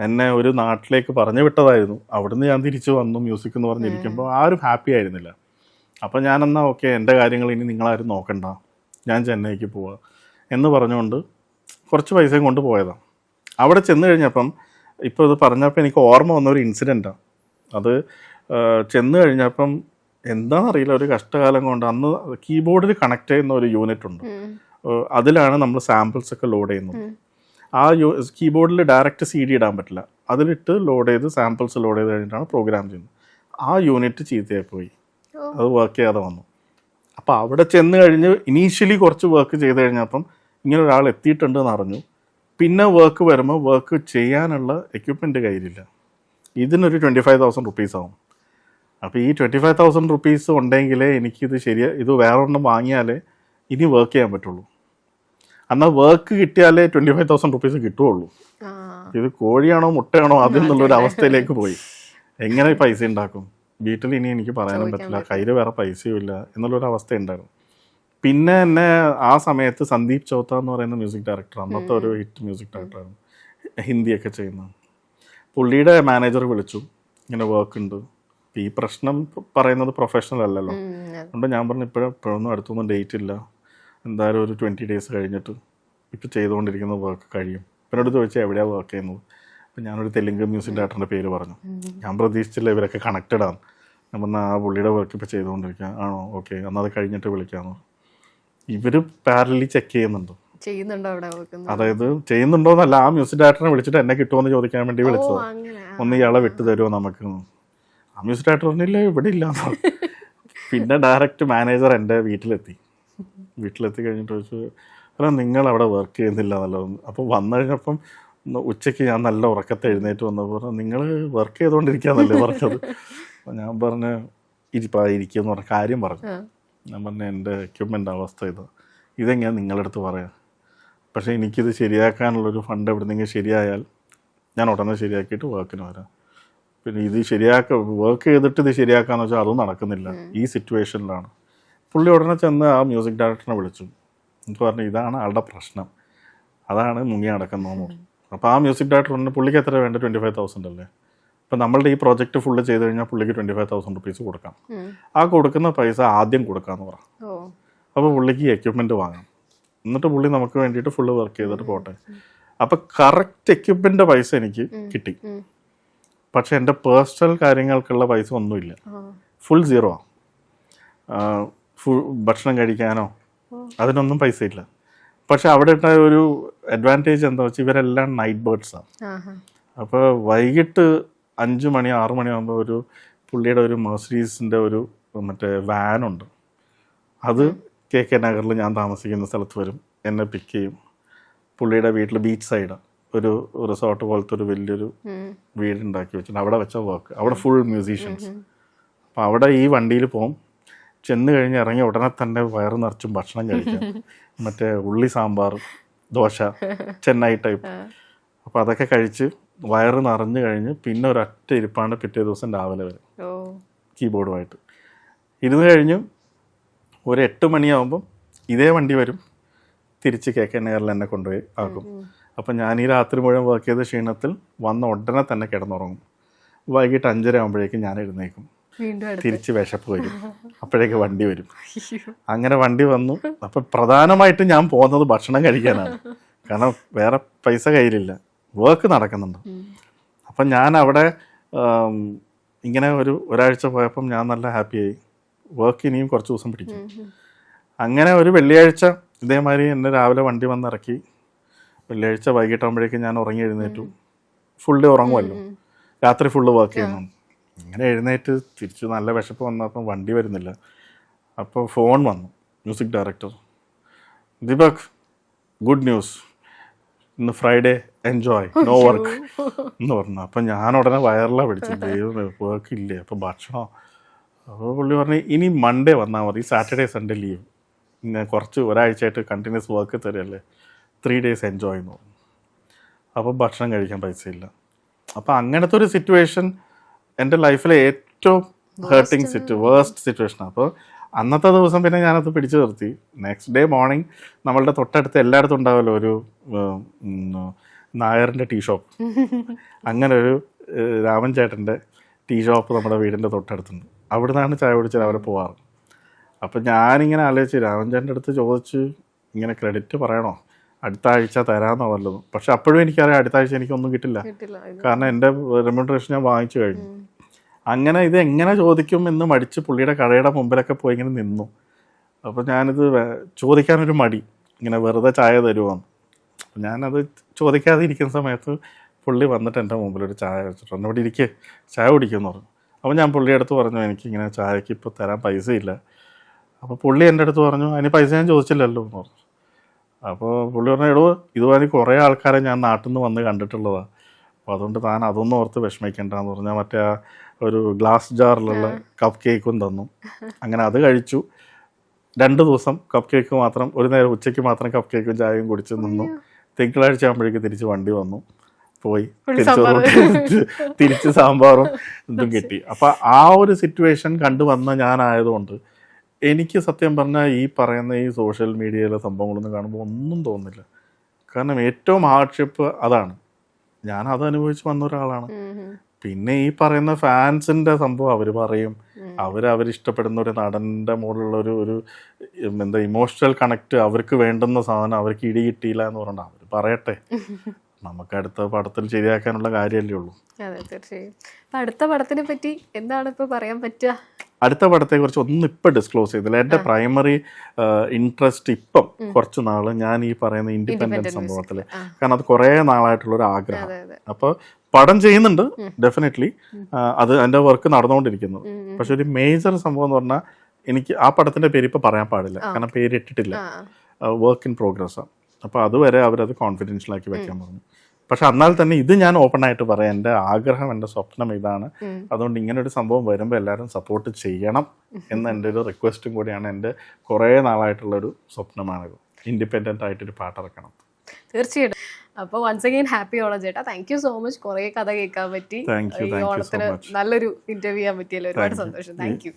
എന്നെ ഒരു നാട്ടിലേക്ക് പറഞ്ഞു വിട്ടതായിരുന്നു. അവിടുന്ന് ഞാൻ തിരിച്ചു വന്നു മ്യൂസിക് എന്ന് പറഞ്ഞിരിക്കുമ്പോൾ ആരും ഹാപ്പി ആയിരുന്നില്ല. അപ്പോൾ ഞാനെന്നാൽ ഓക്കെ, എൻ്റെ കാര്യങ്ങൾ ഇനി നിങ്ങളാരും നോക്കണ്ട, ഞാൻ ചെന്നൈക്ക് പോവാം എന്ന് പറഞ്ഞുകൊണ്ട് കുറച്ച് പൈസയും കൊണ്ട് പോയതാണ്. അവിടെ ചെന്ന് കഴിഞ്ഞപ്പം ഇപ്പോൾ ഇത് പറഞ്ഞപ്പോൾ എനിക്ക് ഓർമ്മ വന്ന ഒരു ഇൻസിഡൻറ്റാണ്. അത് ചെന്ന് കഴിഞ്ഞപ്പം എന്താണെന്നറിയില്ല, ഒരു കഷ്ടകാലം കൊണ്ട് അന്ന് കീബോർഡിൽ കണക്ട് ചെയ്യുന്ന ഒരു യൂണിറ്റ് ഉണ്ട്. അതിലാണ് നമ്മൾ സാമ്പിൾസ് ഒക്കെ ലോഡ് ചെയ്യുന്നത്. ആ കീബോർഡിൽ ഡയറക്റ്റ് CD ഇടാൻ പറ്റില്ല. അതിലിട്ട് ലോഡ് ചെയ്ത് സാമ്പിൾസ് ലോഡ് ചെയ്ത് കഴിഞ്ഞിട്ടാണ് പ്രോഗ്രാം ചെയ്യുന്നത്. ആ യൂണിറ്റ് ചീത്തയായി പോയി, അത് വർക്ക് ചെയ്യാതെ വന്നു. അപ്പോൾ അവിടെ ചെന്ന് കഴിഞ്ഞ് ഇനീഷ്യലി കുറച്ച് വർക്ക് ചെയ്ത് കഴിഞ്ഞപ്പം ഇങ്ങനെ ഒരാൾ എത്തിയിട്ടുണ്ടെന്ന് അറിഞ്ഞു. പിന്നെ വർക്ക് വരുമ്പോൾ വർക്ക് ചെയ്യാനുള്ള എക്യുപ്മെൻറ്റ് കയ്യിലില്ല. ഇതിനൊരു 25,000 റുപ്പീസ് ആവും. അപ്പോൾ ഈ 25,000 റുപ്പീസ് ഉണ്ടെങ്കിലേ എനിക്കിത് ഇത് വേറെ ഒന്നും വാങ്ങിയാലേ ഇനി വർക്ക് ചെയ്യാൻ പറ്റുള്ളൂ. എന്നാൽ വർക്ക് കിട്ടിയാലേ 25,000 റുപ്പീസ് കിട്ടുകയുള്ളൂ. ഇത് കോഴിയാണോ മുട്ടയാണോ അതെന്നുള്ളൊരു അവസ്ഥയിലേക്ക് പോയി. എങ്ങനെ പൈസ ഉണ്ടാക്കും? വീട്ടിൽ ഇനി എനിക്ക് പറയാനും പറ്റില്ല, കയ്യിൽ വേറെ പൈസയും ഇല്ല എന്നുള്ളൊരു അവസ്ഥ ഉണ്ടായിരുന്നു. പിന്നെ എന്നെ ആ സമയത്ത് സന്ദീപ് ചൗത്ത എന്ന് പറയുന്ന മ്യൂസിക് ഡയറക്ടർ, അന്നത്തെ ഒരു ഹിറ്റ് മ്യൂസിക് ഡയറക്ടറാണ്, ഹിന്ദിയൊക്കെ ചെയ്യുന്ന പുള്ളിയുടെ മാനേജർ വിളിച്ചു, ഇങ്ങനെ വർക്ക് ഉണ്ട്. ഈ പ്രശ്നം പറയുന്നത് പ്രൊഫഷണൽ അല്ലല്ലോ. അതുകൊണ്ട് ഞാൻ പറഞ്ഞു ഇപ്പോഴൊന്നും അടുത്തൊന്നും ഡേറ്റ് ഇല്ല, എന്തായാലും ഒരു 20 days കഴിഞ്ഞിട്ട് ഇപ്പോൾ ചെയ്തുകൊണ്ടിരിക്കുന്ന വർക്ക് കഴിയും. എന്നോട് ചോദിച്ചാൽ എവിടെയാണ് വർക്ക് ചെയ്യുന്നത്? അപ്പം ഞാനൊരു തെലുങ്ക് മ്യൂസിക് ഡയറക്ടറിൻ്റെ പേര് പറഞ്ഞു. ഞാൻ പ്രതീക്ഷിച്ചില്ല ഇവരൊക്കെ കണക്റ്റഡ് ആണ്. ഞാൻ പറഞ്ഞാൽ ആ പുള്ളിയുടെ വർക്ക് ഇപ്പോൾ ചെയ്തുകൊണ്ടിരിക്കുക. ആണോ, ഓക്കെ, എന്നാൽ അത് കഴിഞ്ഞിട്ട് വിളിക്കാമെന്ന്. ഇവർ പാരലി ചെക്ക് ചെയ്യുന്നുണ്ട്, അതായത് ചെയ്യുന്നുണ്ടോ എന്നല്ല, ആ മ്യൂസിക് ഡയറക്ടറിനെ വിളിച്ചിട്ട് എന്നെ കിട്ടുമോയെന്ന് ചോദിക്കാൻ വേണ്ടി വിളിച്ചത്. ഒന്ന് ഇയാളെ വിട്ടു തരുമോ നമുക്ക്? ആ മ്യൂസിക് ഡയറക്ടർ പറഞ്ഞില്ല, ഇവിടെ ഇല്ല. പിന്നെ ഡയറക്റ്റ് മാനേജർ എൻ്റെ വീട്ടിലെത്തി കഴിഞ്ഞിട്ട് ചോദിച്ചു, അല്ല നിങ്ങൾ അവിടെ വർക്ക് ചെയ്യുന്നില്ല എന്നല്ലോ. അപ്പോൾ വന്നു കഴിഞ്ഞപ്പം ഉച്ചയ്ക്ക് ഞാൻ നല്ല ഉറക്കത്തെ എഴുന്നേറ്റ് വന്നപ്പോൾ പറഞ്ഞു, നിങ്ങൾ വർക്ക് ചെയ്തുകൊണ്ടിരിക്കുകയെന്നല്ലേ പറഞ്ഞത്? അപ്പോൾ ഞാൻ പറഞ്ഞ് ഇരിക്കുമെന്ന് പറഞ്ഞ കാര്യം പറഞ്ഞു. ഞാൻ പറഞ്ഞു എൻ്റെ എക്യുപ്മെൻ്റ് അവസ്ഥ ഇതെങ്ങനെ നിങ്ങളുടെ അടുത്ത് പറയാം, പക്ഷേ എനിക്കിത് ശരിയാക്കാനുള്ളൊരു ഫണ്ട് എവിടെന്നെങ്കിലും ശരിയായാൽ ഞാൻ ഉടനെ ശരിയാക്കിയിട്ട് വർക്കിന് വരാം. പിന്നെ ഇത് വർക്ക് ചെയ്തിട്ട് ഇത് ശരിയാക്കാന്ന് വെച്ചാൽ അതും നടക്കുന്നില്ല ഈ സിറ്റുവേഷനിലാണ്. പുള്ളി ഉടനെ ചെന്ന് ആ മ്യൂസിക് ഡയറക്ടറിനെ വിളിച്ചു. എനിക്ക് പറഞ്ഞു ഇതാണ് ആളുടെ പ്രശ്നം, അതാണ് മുങ്ങി നടക്കുന്നതെന്ന് പറഞ്ഞു. അപ്പോൾ ആ മ്യൂസിക് ഡയറക്ടർ പറഞ്ഞു, പുള്ളിക്ക് എത്ര വേണ്ട? 25,000 അല്ലേ? അപ്പം നമ്മളുടെ ഈ പ്രോജക്റ്റ് ഫുള്ള് ചെയ്ത് കഴിഞ്ഞാൽ പുള്ളിക്ക് 25,000 റുപ്പീസ് കൊടുക്കാം. ആ കൊടുക്കുന്ന പൈസ ആദ്യം കൊടുക്കാമെന്ന് പറഞ്ഞു. അപ്പോൾ പുള്ളിക്ക് ഈ എക്യുപ്മെൻറ്റ് വാങ്ങാം, എന്നിട്ട് പുള്ളി നമുക്ക് വേണ്ടിയിട്ട് ഫുള്ള് വർക്ക് ചെയ്തിട്ട് പോട്ടെ. അപ്പോൾ കറക്റ്റ് എക്യുപ്മെൻ്റ് പൈസ എനിക്ക് കിട്ടി. പക്ഷെ എൻ്റെ പേഴ്സണൽ കാര്യങ്ങൾക്കുള്ള പൈസ ഒന്നുമില്ല, ഫുൾ സീറോ ആണ്. ഭക്ഷണം കഴിക്കാനോ അതിനൊന്നും പൈസ ഇല്ല. പക്ഷെ അവിടെ ഒരു അഡ്വാൻറ്റേജ് എന്താ വെച്ചാൽ ഇവരെല്ലാം നൈറ്റ് ബേർഡ്സാണ്. അപ്പോൾ വൈകിട്ട് 5 മണി 6 മണി ആകുമ്പോൾ ഒരു പുള്ളിയുടെ ഒരു മെർസിഡീസിൻ്റെ ഒരു മറ്റേ വാനുണ്ട്. അത് KK നഗറിൽ ഞാൻ താമസിക്കുന്ന സ്ഥലത്ത് വരും, എന്നെ പിക്ക് ചെയ്യും. പുള്ളിയുടെ വീട്ടിൽ ബീച്ച് സൈഡാണ്, ഒരു റിസോർട്ട് പോലത്തെ ഒരു വലിയൊരു വീടുണ്ടാക്കി വെച്ചിട്ടുണ്ട്. അവിടെ വെച്ച വർക്ക്, അവിടെ ഫുൾ മ്യൂസീഷ്യൻസ്. അപ്പോൾ അവിടെ ഈ വണ്ടിയിൽ പോകും. ചെന്ന് കഴിഞ്ഞ് ഇറങ്ങി ഉടനെ തന്നെ വയറ് നിറച്ചും ഭക്ഷണം കഴിക്കാം. മറ്റേ ഉള്ളി സാമ്പാർ, ദോശ, ചെന്നൈ ടൈപ്പ്. അപ്പോൾ അതൊക്കെ കഴിച്ച് വയറ് നിറഞ്ഞു കഴിഞ്ഞ് പിന്നെ ഒരൊറ്റ ഇരിപ്പാണ് പിറ്റേ ദിവസം രാവിലെ വരെ കീബോർഡുമായിട്ട് ഇരുന്ന് കഴിഞ്ഞ് ഒരു 8 മണിയാകുമ്പം ഇതേ വണ്ടി വരും, തിരിച്ച് KK നഗറിൽ എന്നെ കൊണ്ടുപോയി ആക്കും. അപ്പം ഞാൻ ഈ രാത്രി മുഴുവൻ വർക്ക് ചെയ്ത ക്ഷീണത്തിൽ വന്ന ഉടനെ തന്നെ കിടന്നുറങ്ങും. വൈകിട്ട് 5:30 ആകുമ്പോഴേക്കും ഞാൻ എഴുന്നേക്കും, തിരിച്ച് വിശപ്പ് വരും, അപ്പോഴേക്ക് വണ്ടി വരും. അങ്ങനെ വണ്ടി വന്നു. അപ്പം പ്രധാനമായിട്ടും ഞാൻ പോകുന്നത് ഭക്ഷണം കഴിക്കാനാണ്, കാരണം വേറെ പൈസ കയ്യിലില്ല, വർക്ക് നടക്കുന്നുണ്ട്. അപ്പം ഞാൻ അവിടെ ഇങ്ങനെ ഒരാഴ്ച പോയപ്പം ഞാൻ നല്ല ഹാപ്പിയായി. വർക്ക് ഇനിയും കുറച്ച് ദിവസം പിടിക്കും. അങ്ങനെ ഒരു വെള്ളിയാഴ്ച ഇതേമാതിരി എന്നെ രാവിലെ വണ്ടി വന്നിറക്കി. വെള്ളിയാഴ്ച വൈകിട്ടാകുമ്പോഴേക്കും ഞാൻ ഉറങ്ങി എഴുന്നേറ്റു. ഫുൾ ഡേ ഉറങ്ങുമല്ലോ, രാത്രി ഫുള്ള് വർക്ക് ചെയ്യുന്നുണ്ട്. ഇങ്ങനെ എഴുന്നേറ്റ് തിരിച്ച് നല്ല വിശപ്പ് വന്നപ്പം വണ്ടി വരുന്നില്ല. അപ്പോൾ ഫോൺ വന്നു. Music director, Deepak good news, ഇന്ന് ഫ്രൈഡേ എൻജോയ്, നോ വർക്ക് എന്ന് പറഞ്ഞു. അപ്പം ഞാൻ ഉടനെ വയറിലാണ് പിടിച്ചു, ദൈവമേ വർക്ക് ഇല്ലേ, അപ്പം ഭക്ഷണമോ. അപ്പോൾ പുള്ളി പറഞ്ഞു ഇനി മൺഡേ വന്നാൽ മതി, സാറ്റർഡേ സൺഡേ ലീവ്, ഇങ്ങനെ കുറച്ച് ഒരാഴ്ചയായിട്ട് കണ്ടിന്യൂസ് വർക്ക് തരുമല്ലേ, 3 days എൻജോയ് എന്ന് പറഞ്ഞു. അപ്പം ഭക്ഷണം കഴിക്കാൻ പൈസ ഇല്ല. അപ്പം അങ്ങനത്തെ ഒരു സിറ്റുവേഷൻ എൻ്റെ ലൈഫിലെ ഏറ്റവും ഹേർട്ടിങ് വേഴ്സ്റ്റ് സിറ്റുവേഷനാണ്. അപ്പോൾ അന്നത്തെ ദിവസം പിന്നെ ഞാനത് പിടിച്ചു നിർത്തി. നെക്സ്റ്റ് ഡേ മോർണിംഗ് നമ്മളുടെ തൊട്ടടുത്ത് എല്ലായിടത്തും ഉണ്ടാവുമല്ലോ ഒരു നായറിൻ്റെ ടീ ഷോപ്പ്. അങ്ങനെ ഒരു രാമൻ ചേട്ടൻ്റെ ടീ ഷോപ്പ് നമ്മുടെ വീടിൻ്റെ തൊട്ടടുത്തുണ്ട്. അവിടെ നിന്നാണ് ചായ കുടിച്ച് അവരെ പോവാറ്. അപ്പം ഞാനിങ്ങനെ ആലോചിച്ച് രാമൻ ചേട്ടൻ്റെ അടുത്ത് ചോദിച്ച് ഇങ്ങനെ ക്രെഡിറ്റ് പറയണോ, അടുത്ത ആഴ്ച തരാമെന്നോ വല്ലതും. പക്ഷെ അപ്പോഴും എനിക്കറിയാം അടുത്ത ആഴ്ച എനിക്കൊന്നും കിട്ടില്ല, കാരണം എൻ്റെ റെമ്യൂണറേഷൻ ഞാൻ വാങ്ങിച്ചു കഴിഞ്ഞു. അങ്ങനെ ഇത് എങ്ങനെ ചോദിക്കും എന്ന് മടിച്ച് പുള്ളിയുടെ കടയുടെ മുമ്പിലൊക്കെ പോയി ഇങ്ങനെ നിന്നു. അപ്പോൾ ഞാനിത് ചോദിക്കാനൊരു മടി, ഇങ്ങനെ വെറുതെ ചായ തരുമോന്ന്. അപ്പം ഞാനത് ചോദിക്കാതെ ഇരിക്കുന്ന സമയത്ത് പുള്ളി വന്നിട്ട് എൻ്റെ മുമ്പിലൊരു ചായ വെച്ചിട്ട് ഇവിടെ ഇരിക്കുക, ചായ കുടിക്കുമെന്ന് പറഞ്ഞു. അപ്പോൾ ഞാൻ പുള്ളിയുടെ അടുത്ത് പറഞ്ഞു എനിക്കിങ്ങനെ ചായക്ക് ഇപ്പോൾ തരാൻ പൈസയില്ല. അപ്പോൾ പുള്ളി എൻ്റെ അടുത്ത് പറഞ്ഞു അതിന് പൈസ ഞാൻ ചോദിച്ചില്ലല്ലോ എന്ന് പറഞ്ഞു. അപ്പോൾ പുള്ളി പറഞ്ഞു എടോ ഇതുപോലെ കുറേ ആൾക്കാരെ ഞാൻ നാട്ടിൽ നിന്ന് വന്ന് കണ്ടിട്ടുള്ളതാണ്, അപ്പോൾ അതുകൊണ്ട് താൻ അതൊന്നും ഓർത്ത് വിഷമിക്കേണ്ടെന്ന് പറഞ്ഞാൽ മറ്റേ ആ ഒരു ഗ്ലാസ് ജാറിലുള്ള കപ്പ് കേക്കും തന്നു. അങ്ങനെ അത് കഴിച്ചു. 2 ദിവസം കപ്പ് കേക്ക് മാത്രം, ഒരു നേരം ഉച്ചയ്ക്ക് മാത്രം കപ്പ് കേക്കും ചായയും കുടിച്ച് നിന്നു. തിങ്കളാഴ്ച ആകുമ്പോഴേക്ക് തിരിച്ച് വണ്ടി വന്നു, പോയി തിരിച്ച് സാമ്പാറും ഇതും കിട്ടി. അപ്പം ആ ഒരു സിറ്റുവേഷൻ കണ്ടുവന്ന ഞാനായതുകൊണ്ട് എനിക്ക് സത്യം പറഞ്ഞാൽ ഈ പറയുന്ന ഈ സോഷ്യൽ മീഡിയയിലെ സംഭവങ്ങളൊന്നും കാണുമ്പോൾ ഒന്നും തോന്നുന്നില്ല. കാരണം ഏറ്റവും ഹാർഡ്ഷിപ്പ് അതാണ്. ഞാൻ അത് അനുഭവിച്ച് വന്ന ഒരാളാണ്. പിന്നെ ഈ പറയുന്ന ഫാൻസിൻ്റെ സംഭവം അവർ പറയും, അവരിഷ്ടപ്പെടുന്ന ഒരു നടൻ്റെ മുകളിലുള്ള ഒരു എന്താ ഇമോഷണൽ കണക്റ്റ്, അവർക്ക് വേണ്ടുന്ന സാധനം അവർക്ക് ഇടി കിട്ടിയില്ല എന്ന് പറഞ്ഞാൽ അവർ പറയട്ടെ, നമുക്ക് അടുത്ത പടത്തിൽ ശരിയാക്കാനുള്ള കാര്യമല്ലേ ഉള്ളൂ. അതെ തീർച്ചയായും. അടുത്ത പടത്തിനെ പറ്റി എന്താണ് ഇപ്പോൾ പറയാൻ പറ്റുക? അടുത്ത പടത്തെക്കുറിച്ച് ഒന്നും ഇപ്പം ഡിസ്ക്ലോസ് ചെയ്തില്ല. എൻ്റെ പ്രൈമറി ഇൻട്രസ്റ്റ് ഇപ്പം കുറച്ച് നാൾ ഞാൻ ഈ പറയുന്ന ഇൻഡിപെൻഡൻറ്റ് സംഭവത്തിൽ, കാരണം അത് കുറേ നാളായിട്ടുള്ളൊരു ആഗ്രഹം. അപ്പോൾ പടം ചെയ്യുന്നുണ്ട് ഡെഫിനറ്റ്ലി, അത് എൻ്റെ വർക്ക് നടന്നുകൊണ്ടിരിക്കുന്നത്. പക്ഷെ ഒരു മേജർ സംഭവം എന്ന് പറഞ്ഞാൽ എനിക്ക് ആ പടത്തിൻ്റെ പേര് ഇപ്പോൾ പറയാൻ പാടില്ല, കാരണം പേരിട്ടിട്ടില്ല, വർക്ക് ഇൻ പ്രോഗ്രസ്സാണ്. അപ്പോൾ അതുവരെ അവരത് കോൺഫിഡൻഷ്യലാക്കി വെക്കാൻ പറഞ്ഞു. പക്ഷെ എന്നാൽ തന്നെ ഇത് ഞാൻ ഓപ്പൺ ആയിട്ട് പറയാം, എൻ്റെ ആഗ്രഹം, എൻ്റെ സ്വപ്നം ഇതാണ്. അതുകൊണ്ട് ഇങ്ങനെ ഒരു സംഭവം വരുമ്പോൾ എല്ലാവരും സപ്പോർട്ട് ചെയ്യണം എന്ന എൻ്റെ ഒരു റിക്വസ്റ്റും കൂടിയാണ്. എൻ്റെ കുറേ നാളായിട്ടുള്ളൊരു സ്വപ്നമാണിത്, ഇൻഡിപെൻഡൻ്റ് ആയിട്ടൊരു പാട്ടിറക്കണം. തീർച്ചയായിട്ടും. അപ്പോൾ വൺസ് അഗൈൻ ഹാപ്പി ഓണം ചേട്ടാ. Thank you so much. കുറേ കഥ കേൾക്കാൻ പറ്റി, ഈ ഓണത്തിന് നല്ലൊരു ഇന്റർവ്യൂ ചെയ്യാൻ പറ്റിയല്ലോ. ഒരുപാട് സന്തോഷം. Thank you.